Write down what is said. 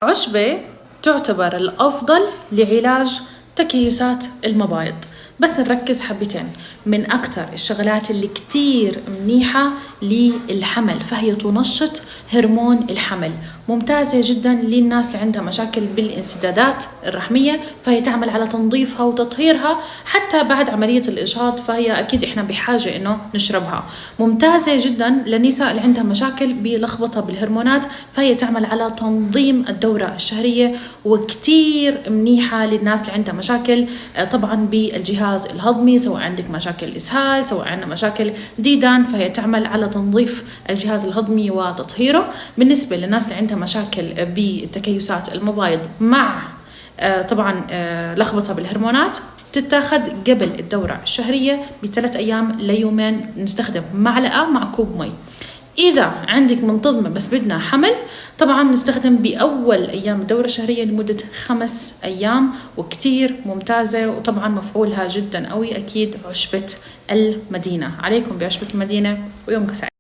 عشبة تعتبر الأفضل لعلاج تكيسات المبايض، بس نركز حبتين. من أكتر الشغلات اللي كتير منيحة للحمل، فهي تنشط هرمون الحمل، ممتازة جدا للناس اللي عندها مشاكل بالانسدادات الرحمية، فهي تعمل على تنظيفها وتطهيرها حتى بعد عملية الإجهاض، فهي أكيد إحنا بحاجة إنه نشربها. ممتازة جدا للنساء اللي عندها مشاكل بلخبطة بالهرمونات، فهي تعمل على تنظيم الدورة الشهرية، وكتير منيحة للناس اللي عندها مشاكل طبعا بالجهاز الهضمي، سواء عندك مشاكل إسهال، سواء عندنا مشاكل ديدان، فهي تعمل على تنظيف الجهاز الهضمي وتطهيره. بالنسبة للناس اللي عندها مشاكل بتكيسات المبايض مع طبعا لخبطة بالهرمونات، تتاخذ قبل الدورة الشهرية ب3 أيام ليومين، نستخدم معلقة مع كوب مي. إذا عندك منتظمة بس بدنا حمل، طبعا نستخدم بأول أيام الدورة الشهرية لمدة 5 أيام، وكتير ممتازة، وطبعا مفعولها جدا قوي. أكيد عشبة المدينة. عليكم بعشبة المدينة، ويومك سعيد.